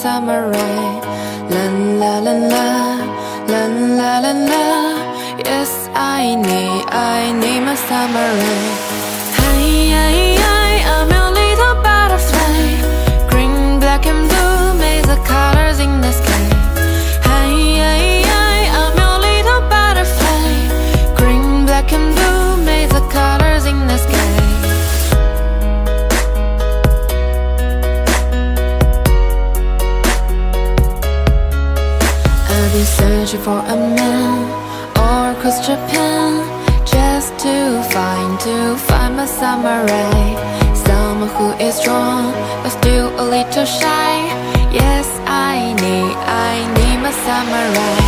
summer rain. La la la la, la la la la. Yes, I need my summer rain. Hey, hey, hey, I'm a little butterfly. Green, black and blue, make the colors in the sky. Hey, hey, hey, I'm a little butterfly. Green, black and blue, make the colors in the sky. I'll be searching for a man or across Japan, just to find my summer rain. Someone who is strong but still a little shy. Yes, I need my summer rain.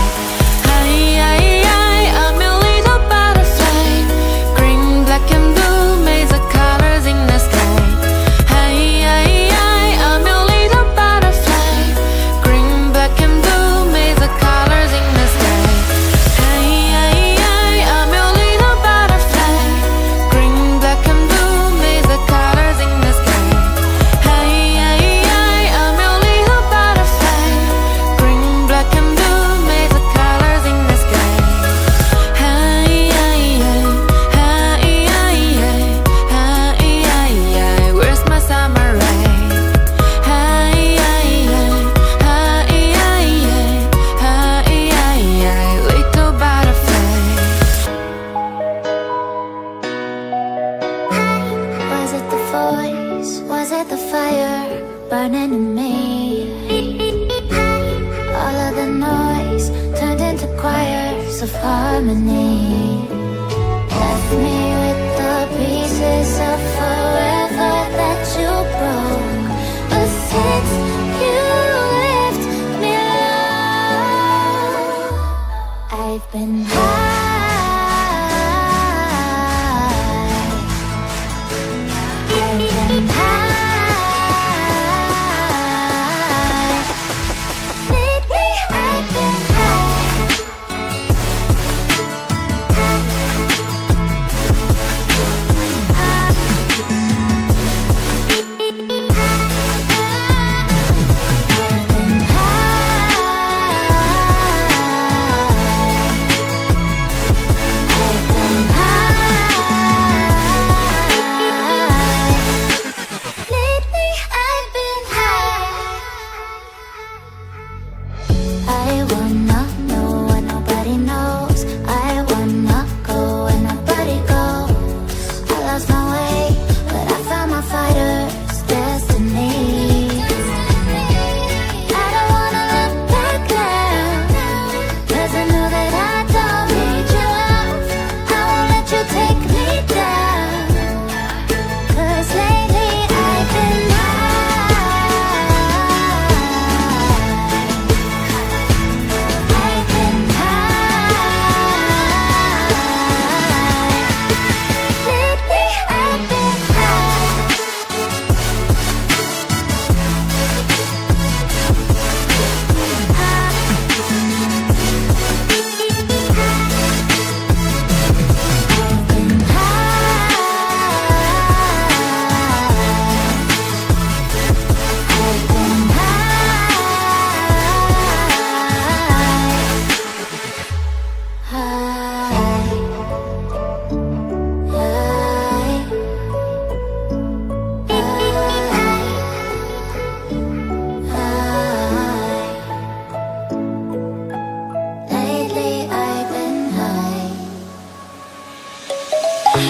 Hey, hey, hey, I'm a little butterfly. Green, black and blue, make the colors in the sky. Hey, hey, hey, I'm a little butterfly. Green, black and blue, make the colors in the sky. Hey, hey, hey, I'm a little butterfly. Green, black and blue, make the colors in the sky. Hey, hey, hey, I'm a little butterfly. Green, black and blue, make the colors in the sky. Hey, hey, hey, hey, hey, hey, hey, hey, where's my summer rain? Hey, hey, hey, hey, hey, hey, hey, hey, little butterfly. Was it the voice? Was it the fire burning in me? All of the noise turned into choirs of harmony. Left me with the pieces of forever that you broke. But since you left me alone, I've been high.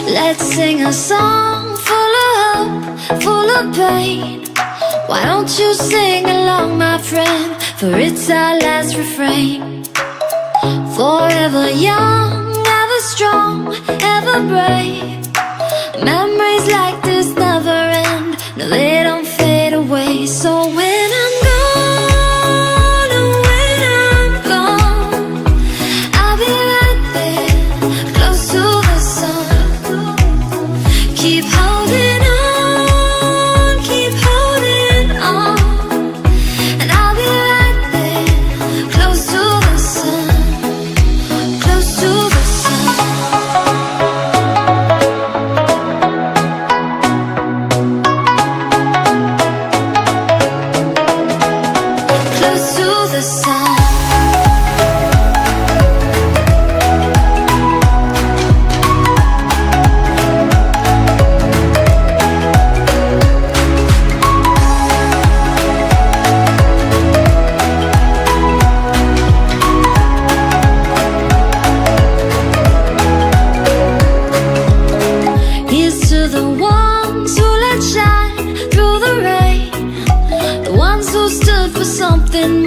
Let's sing a song full of hope, full of pain. Why don't you sing along, my friend? For it's our last refrain. Forever young, ever strong, ever brave. Memories like this never end. No, they don't fade away. So when I'm gone, oh, when I'm gone, I'll be right there, close to the sun. Keep holding on, keep holding on, and I'll be right there, close to the sun, close to the sun.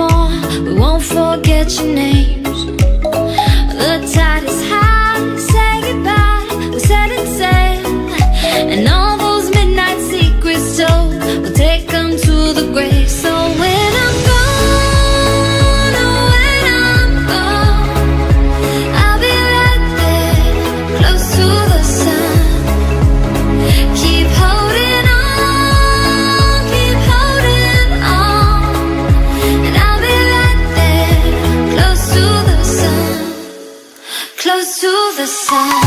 more, we won't forget your names. The tide is high, say goodbye, we set it sail. And all those midnight secrets told, we'll take them to the grave. So when I'm gone, oh when I'm gone, I'll be right there, close to the sun. Keep holding on, keep holding on. And I'll be right there, close to the sun, close to the sun.